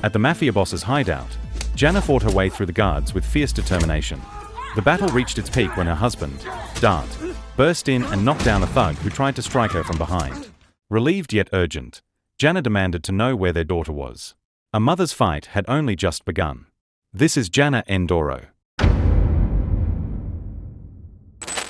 At the mafia boss's hideout, Jana fought her way through the guards with fierce determination. The battle reached its peak when her husband, Dart, burst in and knocked down a thug who tried to strike her from behind. Relieved yet urgent, Jana demanded to know where their daughter was. A mother's fight had only just begun. This is Jana Endoro.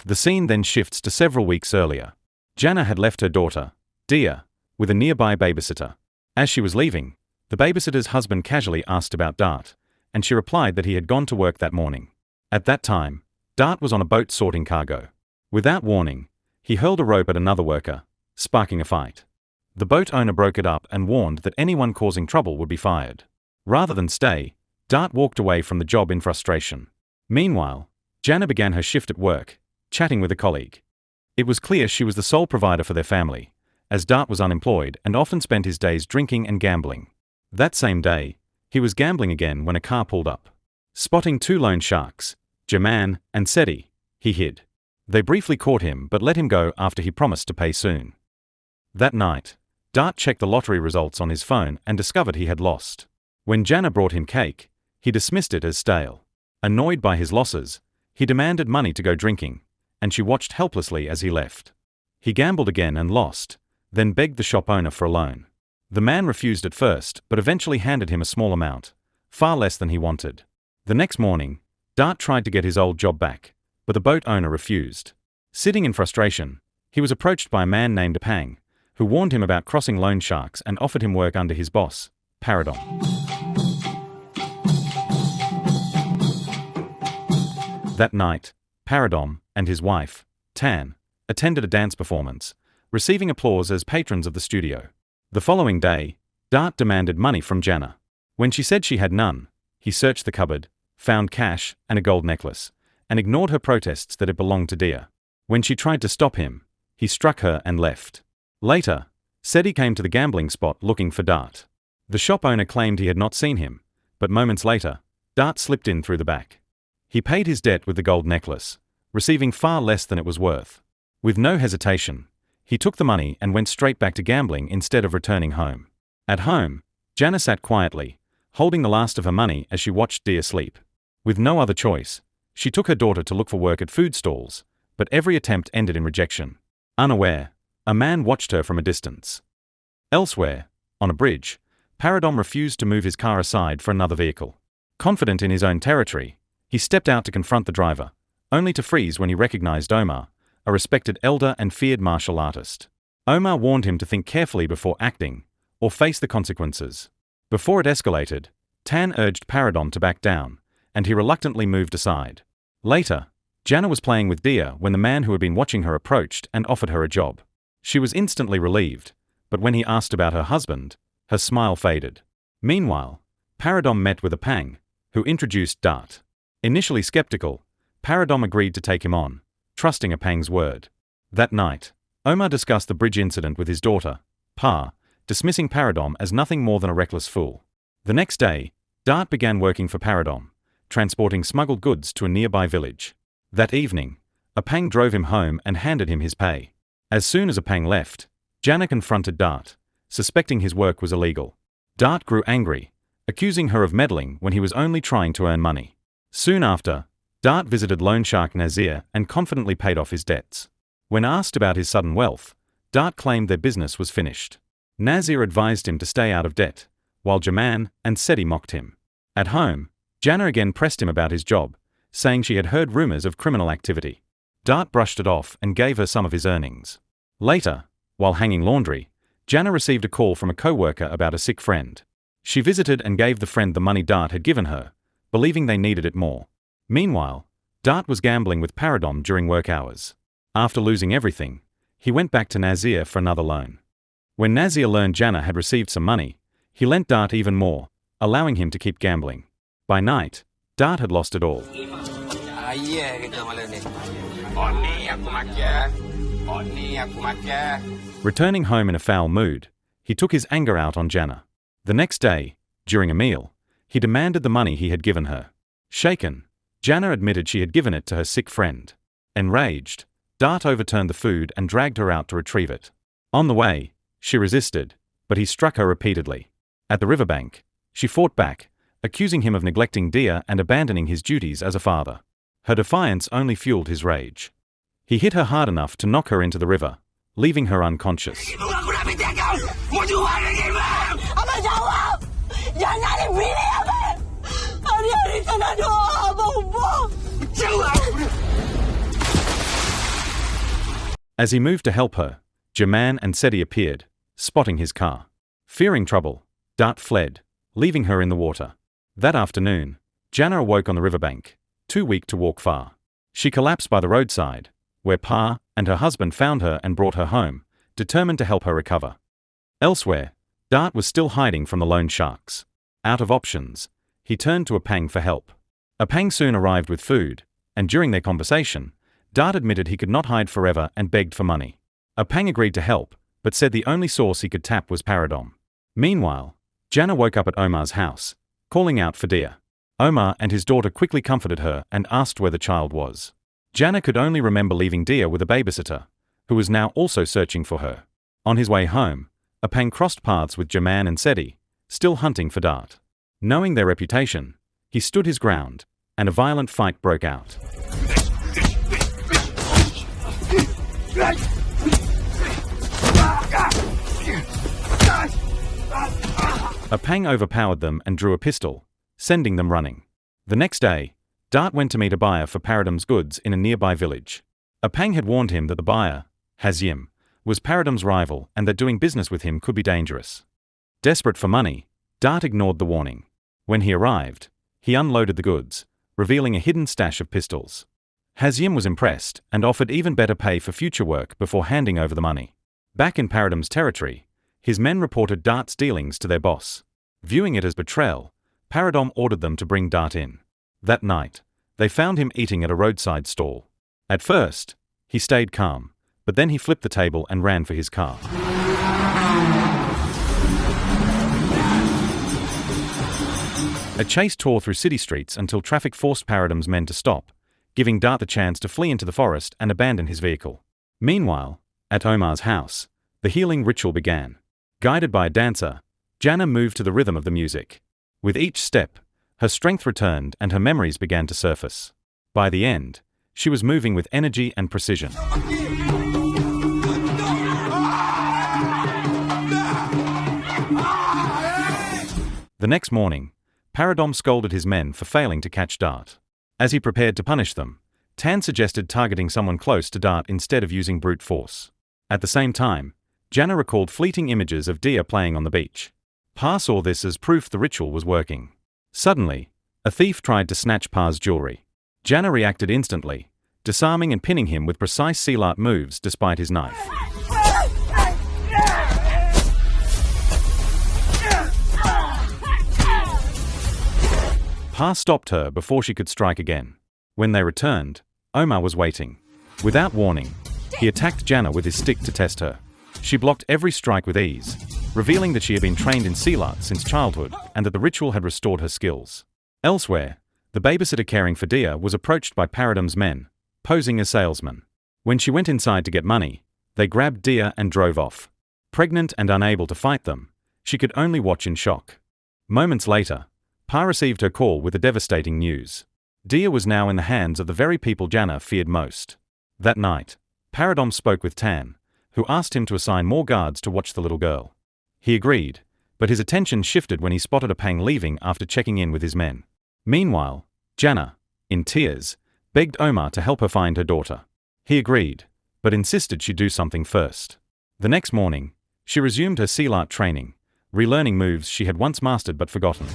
The scene then shifts to several weeks earlier. Jana had left her daughter, Dia, with a nearby babysitter. As she was leaving, the babysitter's husband casually asked about Dart, and she replied that he had gone to work that morning. At that time, Dart was on a boat sorting cargo. Without warning, he hurled a rope at another worker, sparking a fight. The boat owner broke it up and warned that anyone causing trouble would be fired. Rather than stay, Dart walked away from the job in frustration. Meanwhile, Jana began her shift at work, chatting with a colleague. It was clear she was the sole provider for their family, as Dart was unemployed and often spent his days drinking and gambling. That same day, he was gambling again when a car pulled up. Spotting two loan sharks, Jaman and Seti, he hid. They briefly caught him but let him go after he promised to pay soon. That night, Dart checked the lottery results on his phone and discovered he had lost. When Jana brought him cake, he dismissed it as stale. Annoyed by his losses, he demanded money to go drinking, and she watched helplessly as he left. He gambled again and lost, then begged the shop owner for a loan. The man refused at first but eventually handed him a small amount, far less than he wanted. The next morning, Dart tried to get his old job back, but the boat owner refused. Sitting in frustration, he was approached by a man named Pang, who warned him about crossing loan sharks and offered him work under his boss, Paradom. That night, Paradom and his wife, Tan, attended a dance performance, receiving applause as patrons of the studio. The following day, Dart demanded money from Jana. When she said she had none, he searched the cupboard, found cash and a gold necklace, and ignored her protests that it belonged to Dia. When she tried to stop him, he struck her and left. Later, Seti came to the gambling spot looking for Dart. The shop owner claimed he had not seen him, but moments later, Dart slipped in through the back. He paid his debt with the gold necklace, receiving far less than it was worth. With no hesitation, he took the money and went straight back to gambling instead of returning home. At home, Jana sat quietly, holding the last of her money as she watched Dia sleep. With no other choice, she took her daughter to look for work at food stalls, but every attempt ended in rejection. Unaware, a man watched her from a distance. Elsewhere, on a bridge, Paradom refused to move his car aside for another vehicle. Confident in his own territory, he stepped out to confront the driver, only to freeze when he recognized Omar, a respected elder and feared martial artist. Omar warned him to think carefully before acting, or face the consequences. Before it escalated, Tan urged Paradom to back down, and he reluctantly moved aside. Later, Jana was playing with Dia when the man who had been watching her approached and offered her a job. She was instantly relieved, but when he asked about her husband, her smile faded. Meanwhile, Paradom met with a Pang, who introduced Dart. Initially skeptical, Paradom agreed to take him on, trusting a Pang's word. That night, Omar discussed the bridge incident with his daughter, Pa, dismissing Paradom as nothing more than a reckless fool. The next day, Dart began working for Paradom, transporting smuggled goods to a nearby village. That evening, a Pang drove him home and handed him his pay. As soon as a Pang left, Jana confronted Dart, suspecting his work was illegal. Dart grew angry, accusing her of meddling when he was only trying to earn money. Soon after, Dart visited loan shark Nazir and confidently paid off his debts. When asked about his sudden wealth, Dart claimed their business was finished. Nazir advised him to stay out of debt, while Jaman and Seti mocked him. At home, Jana again pressed him about his job, saying she had heard rumors of criminal activity. Dart brushed it off and gave her some of his earnings. Later, while hanging laundry, Jana received a call from a co-worker about a sick friend. She visited and gave the friend the money Dart had given her, believing they needed it more. Meanwhile, Dart was gambling with Paradom during work hours. After losing everything, he went back to Nazir for another loan. When Nazir learned Jana had received some money, he lent Dart even more, allowing him to keep gambling. By night, Dart had lost it all. Returning home in a foul mood, he took his anger out on Jana. The next day, during a meal, he demanded the money he had given her. Shaken, Jana admitted she had given it to her sick friend. Enraged, Dart overturned the food and dragged her out to retrieve it. On the way, she resisted, but he struck her repeatedly. At the riverbank, She fought back, accusing him of neglecting Dia and abandoning his duties as a father. Her defiance only fueled his rage. He hit her hard enough to knock her into the river, leaving her unconscious. As he moved to help her, Jana and Seti appeared, spotting his car. Fearing trouble, Dart fled, leaving her in the water. That afternoon, Jana awoke on the riverbank, too weak to walk far. She collapsed by the roadside, where Pa and her husband found her and brought her home, determined to help her recover. Elsewhere, Dart was still hiding from the loan sharks. Out of options, he turned to Apang for help. Apang soon arrived with food, and during their conversation, Dart admitted he could not hide forever and begged for money. Apang agreed to help, but said the only source he could tap was Paradom. Meanwhile, Jana woke up at Omar's house, calling out for Dia. Omar and his daughter quickly comforted her and asked where the child was. Jana could only remember leaving Dia with a babysitter, who was now also searching for her. On his way home, Apang crossed paths with Jaman and Seti, still hunting for Dart. Knowing their reputation, he stood his ground, and a violent fight broke out. Apang overpowered them and drew a pistol, sending them running. The next day, Dart went to meet a buyer for Paradom's goods in a nearby village. Apang had warned him that the buyer, Hazyim, was Paradom's rival and that doing business with him could be dangerous. Desperate for money, Dart ignored the warning. When he arrived, he unloaded the goods, revealing a hidden stash of pistols. Hazyim was impressed and offered even better pay for future work before handing over the money. Back in Paradom's territory, his men reported Dart's dealings to their boss. Viewing it as betrayal, Paradom ordered them to bring Dart in. That night, they found him eating at a roadside stall. At first, he stayed calm, but then he flipped the table and ran for his car. A chase tore through city streets until traffic forced Paradom's men to stop, giving Dart the chance to flee into the forest and abandon his vehicle. Meanwhile, at Omar's house, the healing ritual began. Guided by a dancer, Jana moved to the rhythm of the music. With each step, her strength returned and her memories began to surface. By the end, she was moving with energy and precision. The next morning, Paradom scolded his men for failing to catch Dart. As he prepared to punish them, Tan suggested targeting someone close to Dart instead of using brute force. At the same time, Jana recalled fleeting images of Dia playing on the beach. Pa saw this as proof the ritual was working. Suddenly, a thief tried to snatch Pa's jewelry. Jana reacted instantly, disarming and pinning him with precise silat moves despite his knife. Pa stopped her before she could strike again. When they returned, Omar was waiting. Without warning, he attacked Jana with his stick to test her. She blocked every strike with ease, revealing that she had been trained in silat since childhood and that the ritual had restored her skills. Elsewhere, the babysitter caring for Dia was approached by Paradom's men, posing as salesmen. When she went inside to get money, they grabbed Dia and drove off. Pregnant and unable to fight them, she could only watch in shock. Moments later, Pa received her call with the devastating news. Dia was now in the hands of the very people Jana feared most. That night, Paradom spoke with Tan, who asked him to assign more guards to watch the little girl. He agreed, but his attention shifted when he spotted Apang leaving after checking in with his men. Meanwhile, Jana, in tears, begged Omar to help her find her daughter. He agreed, but insisted she do something first. The next morning, she resumed her silat training, relearning moves she had once mastered but forgotten.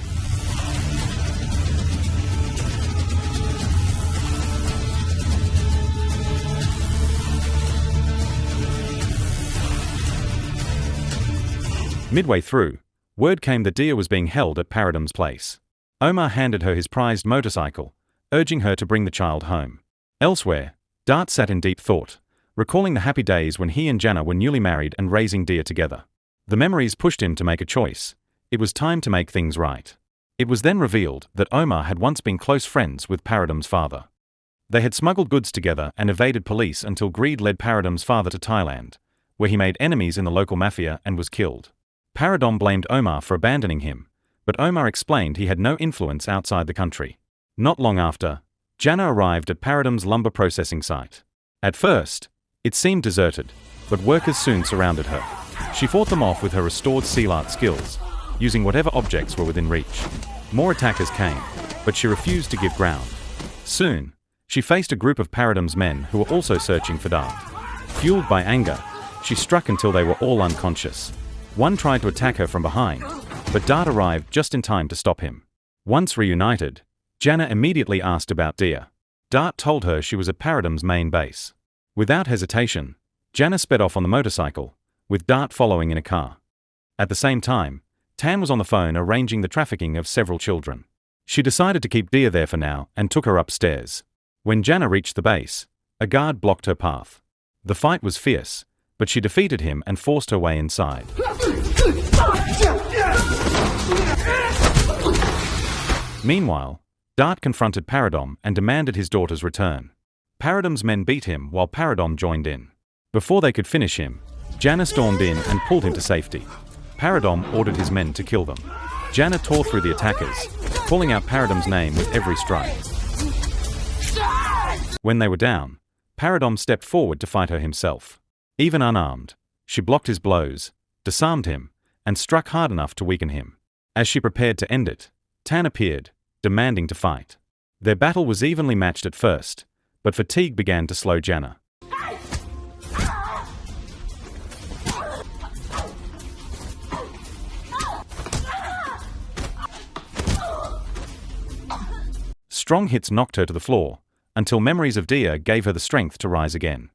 Midway through, word came that Dia was being held at Paradom's place. Omar handed her his prized motorcycle, urging her to bring the child home. Elsewhere, Dart sat in deep thought, recalling the happy days when he and Jana were newly married and raising Dia together. The memories pushed him to make a choice. It was time to make things right. It was then revealed that Omar had once been close friends with Paradom's father. They had smuggled goods together and evaded police until greed led Paradom's father to Thailand, where he made enemies in the local mafia and was killed. Paradom blamed Omar for abandoning him, but Omar explained he had no influence outside the country. Not long after, Jana arrived at Paradom's lumber processing site. At first, it seemed deserted, but workers soon surrounded her. She fought them off with her restored silat skills, using whatever objects were within reach. More attackers came, but she refused to give ground. Soon, she faced a group of Paradom's men who were also searching for Dart. Fueled by anger, she struck until they were all unconscious. One tried to attack her from behind, but Dart arrived just in time to stop him. Once reunited, Jana immediately asked about Dia. Dart told her she was at Paradom's main base. Without hesitation, Jana sped off on the motorcycle, with Dart following in a car. At the same time, Tan was on the phone arranging the trafficking of several children. She decided to keep Dia there for now and took her upstairs. When Jana reached the base, a guard blocked her path. The fight was fierce, but she defeated him and forced her way inside. Meanwhile, Dart confronted Paradom and demanded his daughter's return. Paradom's men beat him while Paradom joined in. Before they could finish him, Jana stormed in and pulled him to safety. Paradom ordered his men to kill them. Jana tore through the attackers, calling out Paradom's name with every strike. When they were down, Paradom stepped forward to fight her himself. Even unarmed, she blocked his blows, disarmed him, and struck hard enough to weaken him. As she prepared to end it, Tan appeared, demanding to fight. Their battle was evenly matched at first, but fatigue began to slow Jana. Strong hits knocked her to the floor, until memories of Dia gave her the strength to rise again.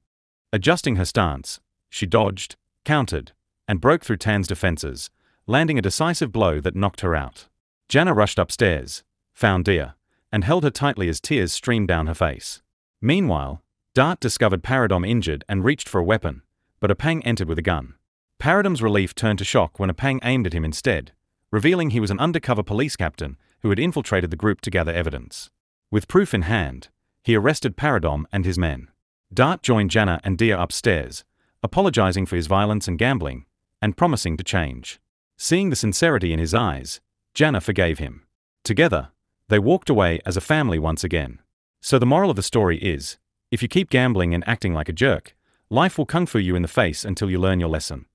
Adjusting her stance, she dodged, countered, and broke through Tan's defenses, landing a decisive blow that knocked her out. Jana rushed upstairs, found Dia, and held her tightly as tears streamed down her face. Meanwhile, Dart discovered Paradom injured and reached for a weapon, but Apang entered with a gun. Paradom's relief turned to shock when Apang aimed at him instead, revealing he was an undercover police captain who had infiltrated the group to gather evidence. With proof in hand, he arrested Paradom and his men. Dart joined Jana and Dia upstairs, apologizing for his violence and gambling, and promising to change. Seeing the sincerity in his eyes, Jana forgave him. Together, they walked away as a family once again. So the moral of the story is, if you keep gambling and acting like a jerk, life will kung fu you in the face until you learn your lesson.